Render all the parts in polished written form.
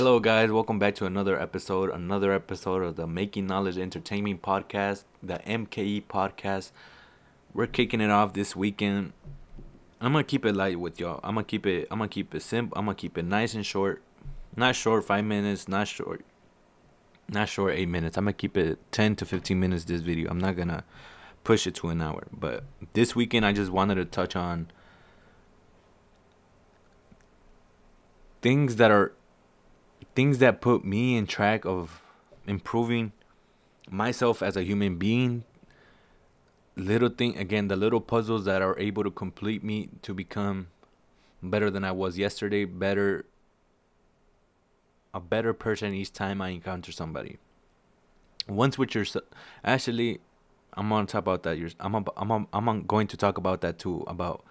Hello, guys. Welcome back to another episode of the Making Knowledge Entertainment Podcast, the MKE Podcast. We're kicking it off this weekend. I'm gonna keep it light with y'all. I'm gonna keep it simple. I'm gonna keep it nice and short. Not short 5 minutes. Not short 8 minutes. I'm gonna keep it 10 to 15 minutes. This video. I'm not gonna push it to an hour. But this weekend, I just wanted to touch on things that are things that put me in track of improving myself as a human being. The little puzzles that are able to complete me to become better than I was yesterday, a better person each time I encounter somebody. Once with yourself, actually, I'm gonna talk about that. Going to talk about that too, about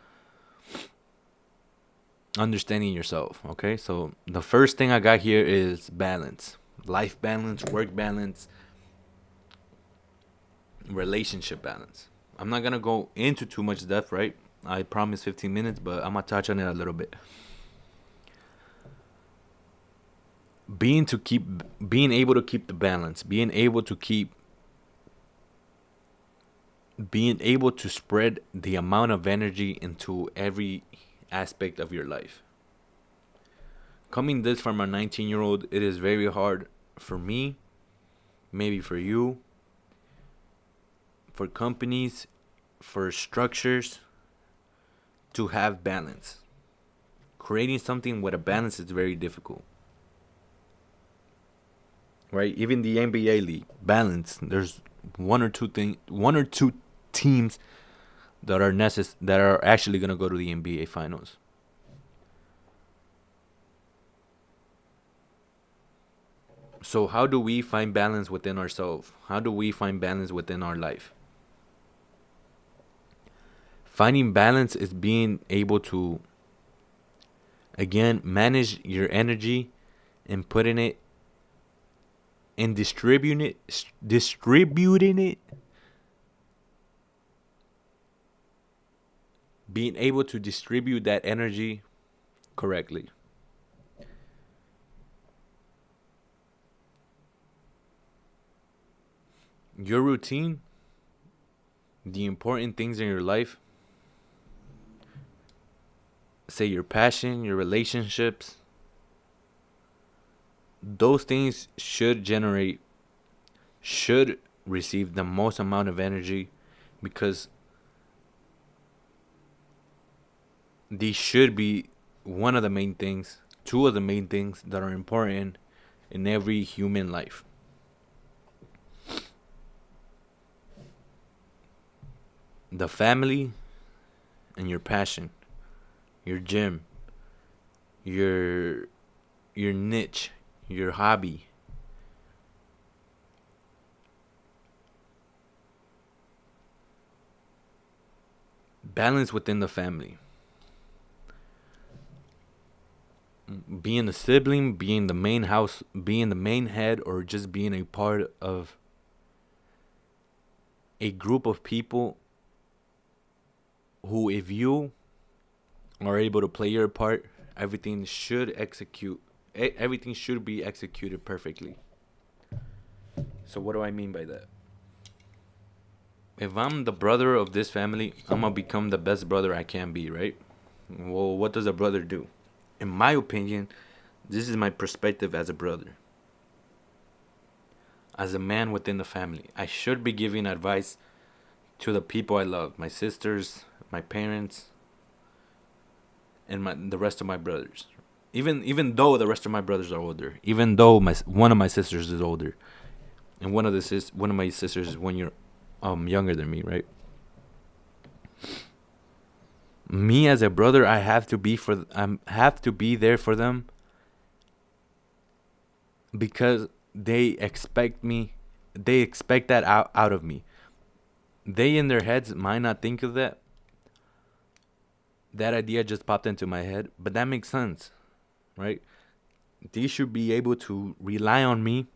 understanding yourself. Okay, so the first thing I got here is balance, life balance, work balance, relationship balance. I'm not gonna go into too much depth, right? I promise 15 minutes, but I'm gonna touch on it a little bit. Being able to keep the balance, being able to spread the amount of energy into every aspect of your life. Coming this from a 19-year-old, it is very hard for me, maybe for you, for companies, for structures to have balance. Creating something with a balance is very difficult. Right? Even the NBA league, balance. There's one or two teams that are actually going to go to the NBA finals. So how do we find balance within ourselves? How do we find balance within our life? Finding balance is being able to, again, manage your energy and putting it and distributing it, being able to distribute that energy correctly. Your routine, the important things in your life, say your passion, your relationships, those things should receive the most amount of energy, because these should be two of the main things that are important in every human life. The family and your passion, your gym, your niche, your hobby. Balance within the family. Being a sibling, being the main head, or just being a part of a group of people who, if you are able to play your part, everything should be executed perfectly. So what do I mean by that? If I'm the brother of this family, I'm gonna become the best brother I can be, right? Well, what does a brother do? In my opinion, this is my perspective as a brother. As a man within the family, I should be giving advice to the people I love, my sisters, my parents, and the rest of my brothers. Even though the rest of my brothers are older, even though one of my sisters is older, and one of my sisters is 1 year younger than me, right? Me as a brother, I have to be there for them, because they expect that out of me. They in their heads might not think of that. That idea just popped into my head, but that makes sense, right? They should be able to rely on me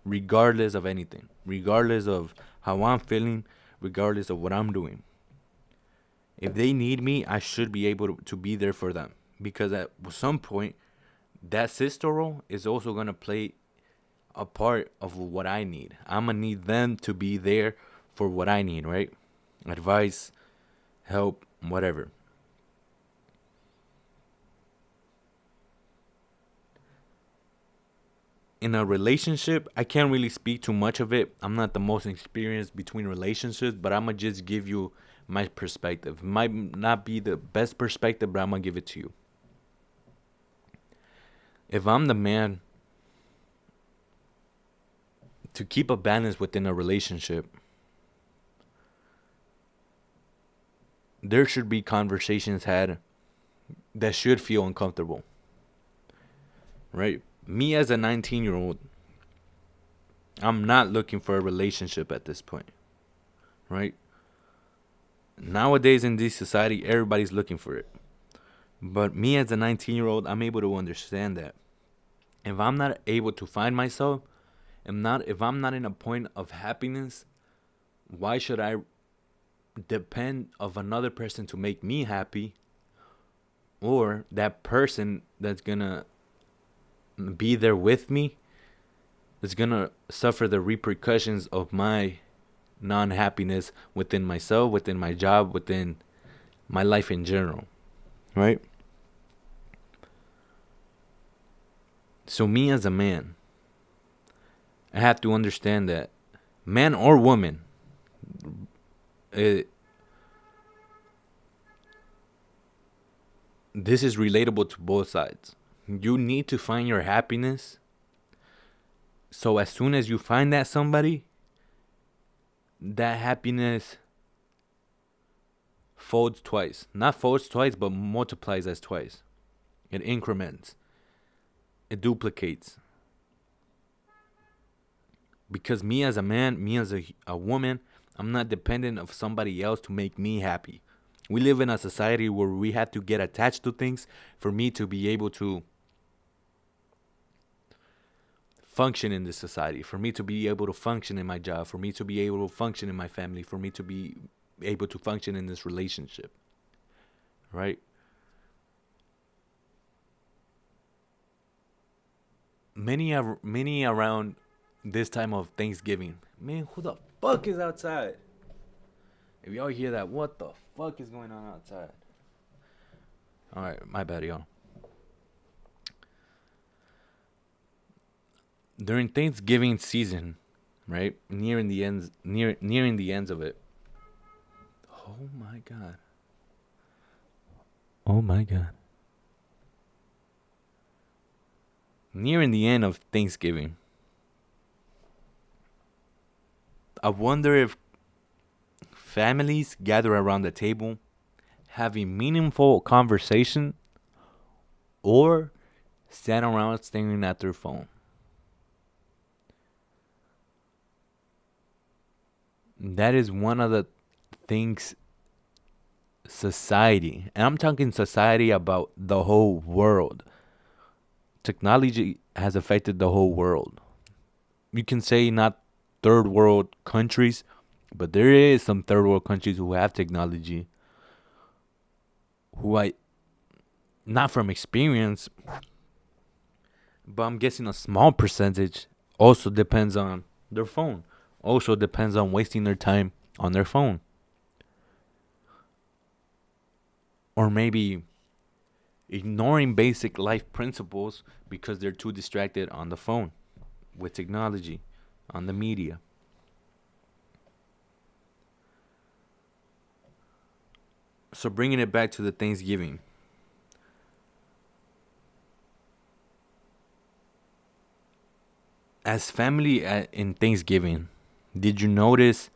regardless of anything, regardless of how I'm feeling, regardless of what I'm doing. If they need me, I should be able to be there for them, because at some point that sister role is also gonna play a part of what I need. I'm gonna need them to be there for what I need, right? Advice, help, whatever. In a relationship, I can't really speak too much of it. I'm not the most experienced between relationships, but I'm gonna just give you my perspective. It might not be the best perspective, but I'm gonna give it to you. If I'm the man to keep a balance within a relationship, there should be conversations had that should feel uncomfortable, right? Me as a 19-year-old, I'm not looking for a relationship at this point, right? Nowadays in this society, everybody's looking for it. But me as a 19-year-old, I'm able to understand that. If I'm not able to find myself, if I'm not in a point of happiness, why should I depend of another person to make me happy, or that person that's gonna be there with me is gonna suffer the repercussions of my non-happiness within myself, within my job, within my life in general, right? So me as a man, I have to understand that man or woman, it, this is relatable to both sides. You need to find your happiness. So as soon as you find that somebody, that happiness folds twice. Not folds twice, but multiplies as twice. It increments. It duplicates. Because me as a man, me as a woman, I'm not dependent of somebody else to make me happy. We live in a society where we have to get attached to things for me to be able to function in this society, for me to be able to function in my job, for me to be able to function in my family, for me to be able to function in this relationship, right? Many around this time of Thanksgiving. Man, who the fuck is outside? If y'all hear that, what the fuck is going on outside? All right, my bad, y'all. During Thanksgiving season, right, nearing the ends of it. Oh my god. Oh my god. Nearing the end of Thanksgiving, I wonder if families gather around the table having meaningful conversation or stand around staring at their phone. That is one of the things society, and I'm talking society about the whole world. Technology has affected the whole world. You can say not third world countries, but there is some third world countries who have technology who I, not from experience, but I'm guessing a small percentage also depends on their phone. Also depends on wasting their time on their phone. Or maybe ignoring basic life principles because they're too distracted on the phone, with technology, on the media. So bringing it back to the Thanksgiving. As family in Thanksgiving, did you notice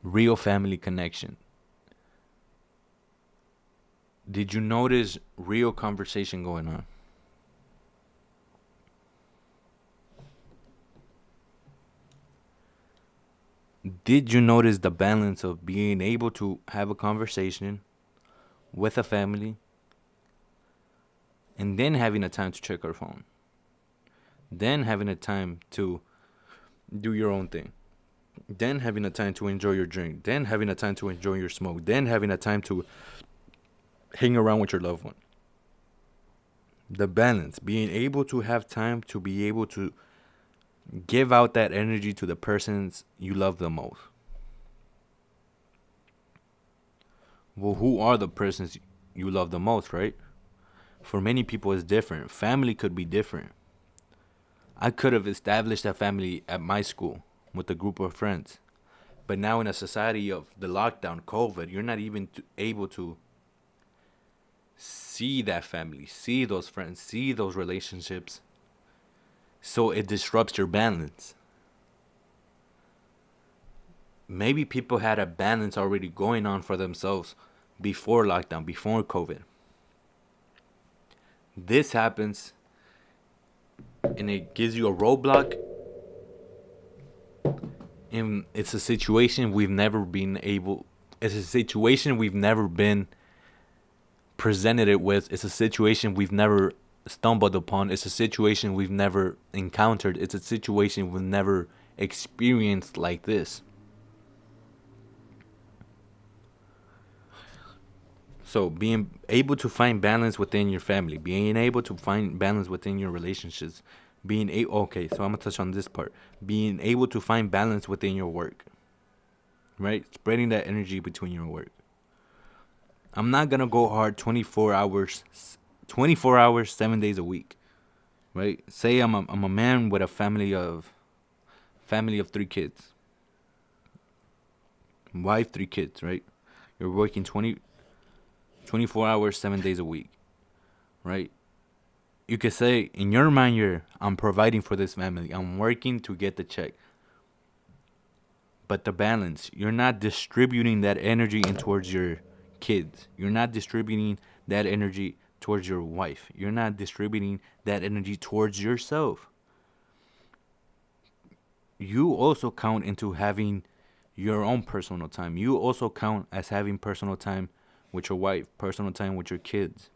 real family connection? Did you notice real conversation going on? Did you notice the balance of being able to have a conversation with a family and then having a time to check our phone? Then having a time to do your own thing. Then having a time to enjoy your drink. Then having a time to enjoy your smoke. Then having a time to hang around with your loved one. The balance, being able to have time to be able to give out that energy to the persons you love the most. Well, who are the persons you love the most, right? For many people, it's different. Family could be different. I could have established a family at my school with a group of friends. But now, in a society of the lockdown, COVID, you're not even able to see that family, see those friends, see those relationships. So it disrupts your balance. Maybe people had a balance already going on for themselves before lockdown, before COVID. This happens and it gives you a roadblock, and it's a situation we've never been able, it's a situation we've never been presented it with. It's a situation we've never stumbled upon. It's a situation we've never encountered. It's a situation we've never experienced like this. So being able to find balance within your family, being able to find balance within your relationships, being okay, so I'm gonna touch on this part. Being able to find balance within your work, right? Spreading that energy between your work. I'm not gonna go hard 24 hours, 7 days a week, right? Say I'm a man with a family of 3 kids, wife, 3 kids, right? You're working 24 hours, 7 days a week, right? You could say in your mind, I'm providing for this family. I'm working to get the check. But the balance, you're not distributing that energy in towards your kids. You're not distributing that energy towards your wife. You're not distributing that energy towards yourself. You also count into having your own personal time. You also count as having personal time with your wife, personal time with your kids,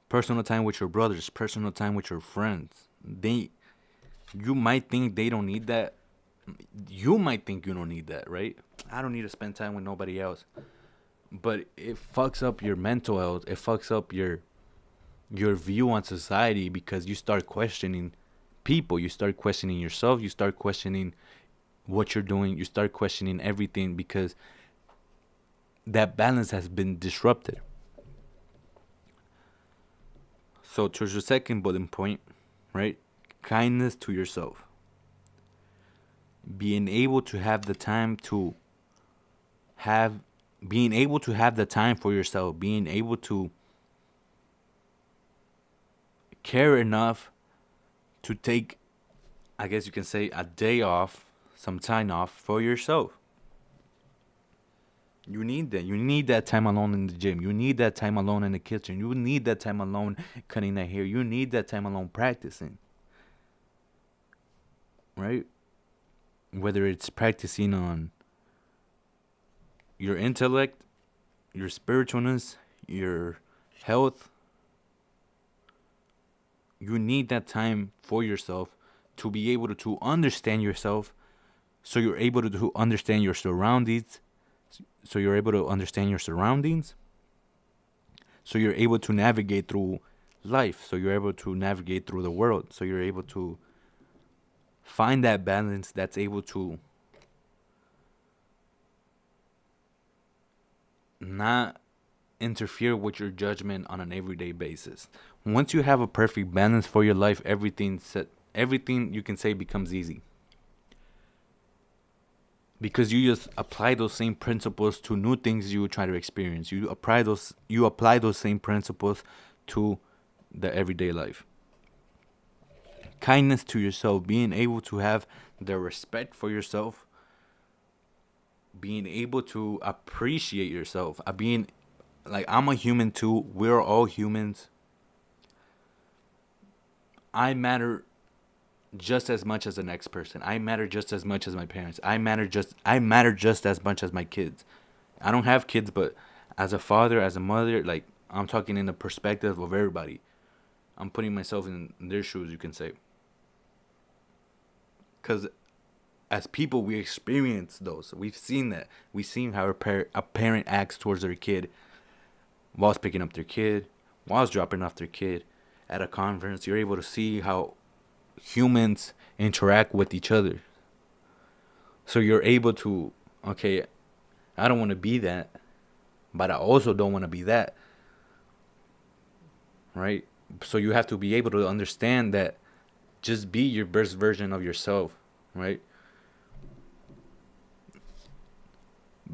personal time with your brothers, personal time with your friends. You might think they don't need that. You might think you don't need that, right? I don't need to spend time with nobody else. But it fucks up your mental health. It fucks up your view on society because you start questioning people. You start questioning yourself. You start questioning what you're doing. You start questioning everything because that balance has been disrupted. So, towards your second bullet point, right? Kindness to yourself. Being able to have the time to have, being able to have the time for yourself, being able to care enough to take, I guess you can say, a day off, some time off for yourself. You need that. You need that time alone in the gym. You need that time alone in the kitchen. You need that time alone cutting that hair. You need that time alone practicing, right? Whether it's practicing on your intellect, your spiritualness, your health, you need that time for yourself to be able to understand yourself, so you're able to understand your surroundings, so you're able to understand your surroundings, so you're able to navigate through life, so you're able to navigate through the world, so you're able to find that balance that's able to not interfere with your judgment on an everyday basis. Once you have a perfect balance for your life, everything you can say becomes easy. Because you just apply those same principles to new things you try to experience. You apply those same principles to the everyday life. Kindness to yourself, being able to have the respect for yourself, being able to appreciate yourself, being like, I'm a human too. We're all humans. I matter just as much as the next person. I matter just as much as my parents. I matter just as much as my kids. I don't have kids, but as a father, as a mother, like, I'm talking in the perspective of everybody. I'm putting myself in their shoes, you can say. Cuz as people, we experience those. We've seen that. We've seen how a parent acts towards their kid whilst picking up their kid, while dropping off their kid at a conference. You're able to see how humans interact with each other. So you're able to, okay, I don't want to be that, but I also don't want to be that, right? So you have to be able to understand that just be your best version of yourself, right?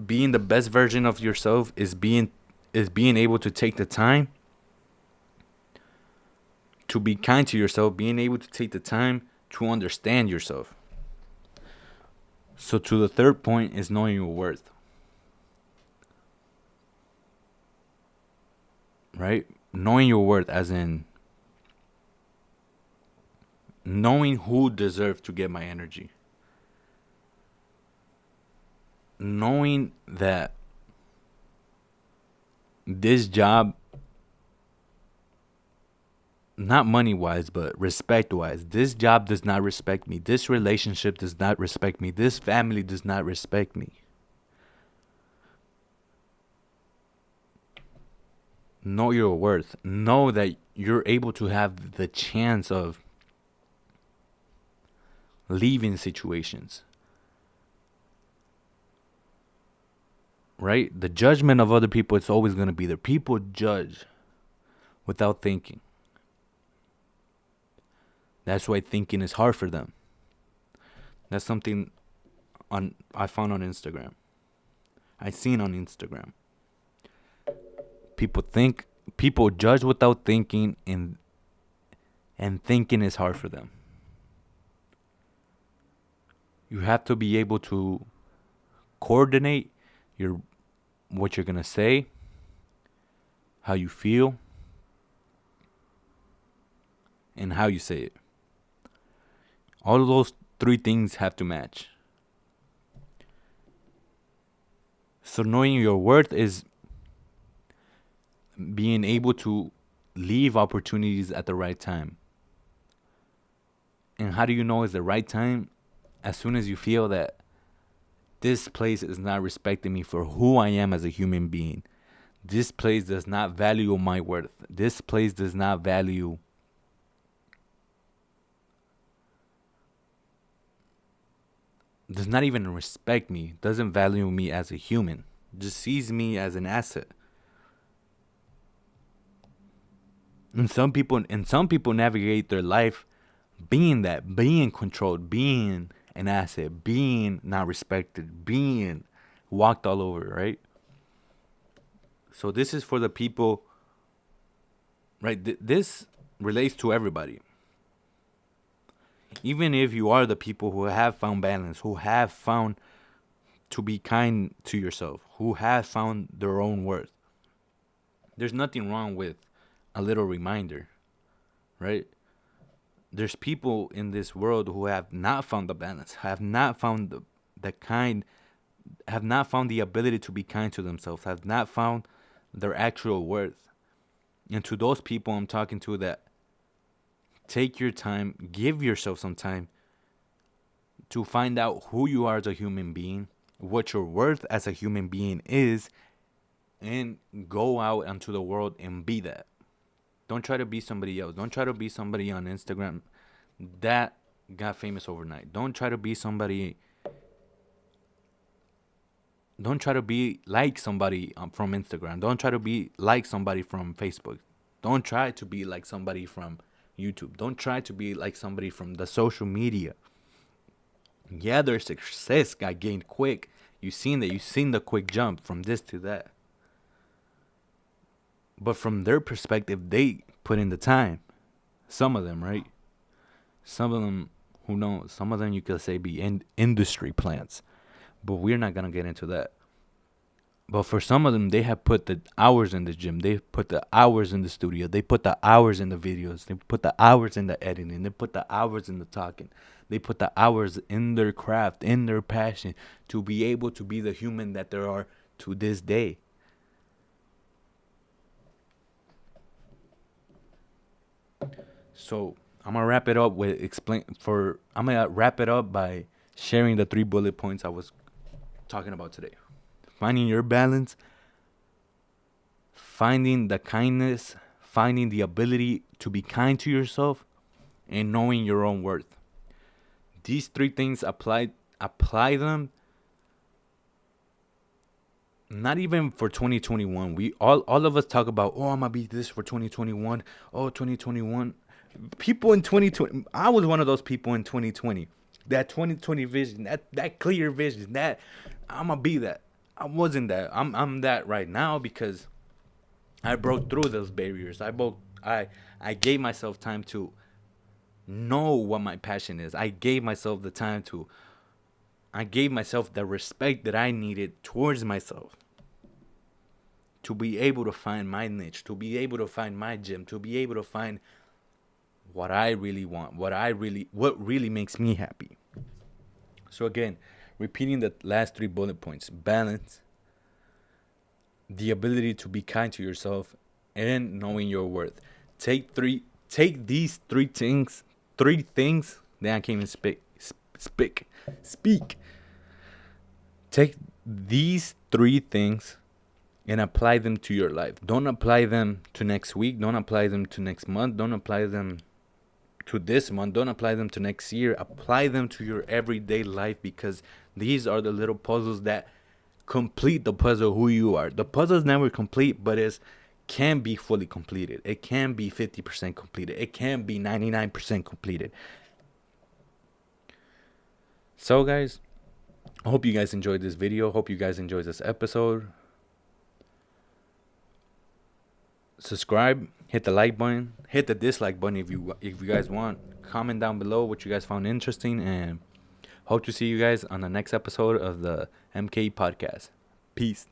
Being the best version of yourself is being able to take the time to be kind to yourself, being able to take the time to understand yourself. So to the third point is knowing your worth, right? Knowing your worth as in knowing who deserves to get my energy. Knowing that this job, not money wise, but respect wise, this job does not respect me. This relationship does not respect me. This family does not respect me. Know your worth. Know that you're able to have the chance of leaving situations, right? The judgment of other people is always going to be there. People judge without thinking. That's why thinking is hard for them. That's something I found on Instagram. I seen on Instagram. People judge without thinking, and thinking is hard for them. You have to be able to coordinate your what you're going to say, how you feel, and how you say it. All of those three things have to match. So knowing your worth is being able to leave opportunities at the right time. And how do you know it's the right time? As soon as you feel that this place is not respecting me for who I am as a human being. This place does not value my worth. This place does not even respect me, doesn't value me as a human, just sees me as an asset. And some people navigate their life being controlled, being an asset, being not respected, being walked all over, right? So this is for the people, right? This relates to everybody. Even if you are the people who have found balance, who have found to be kind to yourself, who have found their own worth, there's nothing wrong with a little reminder, right? There's people in this world who have not found the balance, have not found the kind, have not found the ability to be kind to themselves, have not found their actual worth. And to those people I'm talking to, that take your time, give yourself some time to find out who you are as a human being, what your worth as a human being is, and go out into the world and be that. Don't try to be somebody else. Don't try to be somebody on Instagram that got famous overnight. Don't try to be somebody. Don't try to be like somebody from Instagram. Don't try to be like somebody from Facebook. Don't try to be like somebody from YouTube. Don't try to be like somebody from the social media. Yeah, their success got gained quick. You've seen that. You've seen the quick jump from this to that. But from their perspective, they put in the time. Some of them, right? Some of them, who knows? Some of them you could say be industry plants. But we're not going to get into that. But for some of them, they have put the hours in the gym. They put the hours in the studio. They put the hours in the videos. They put the hours in the editing. They put the hours in the talking. They put the hours in their craft, in their passion, to be able to be the human that they are to this day. So I'm gonna wrap it up I'm gonna wrap it up by sharing the 3 bullet points I was talking about today. Finding your balance, finding the kindness, finding the ability to be kind to yourself, and knowing your own worth. These three things apply them not even for 2021. We all of us talk about, oh, I'm gonna be this for 2021. Oh, 2021. People in 2020, I was one of those people in 2020. That 2020 vision, that clear vision, that I'm gonna be that. I wasn't that. I'm that right now because I broke through those barriers. I gave myself time to know what my passion is. I gave myself the time to I gave myself the respect that I needed towards myself to be able to find my niche, to be able to find my gym, to be able to find what I really want, what really makes me happy. So again, repeating the last three bullet points: balance, the ability to be kind to yourself, and knowing your worth. Take these three things. Then I can't even speak. Take these three things and apply them to your life. Don't apply them to next week. Don't apply them to next month. Don't apply them to this month. Don't apply them to next year. Apply them to your everyday life, because these are the little puzzles that complete the puzzle who you are. The puzzle is never complete, but it can be fully completed. It can be 50% completed. It can be 99% completed. So guys, I hope you guys enjoyed this video. Hope you guys enjoyed this episode. Subscribe, hit the like button, hit the dislike button if you guys want. Comment down below what you guys found interesting, and hope to see you guys on the next episode of the MK podcast. Peace.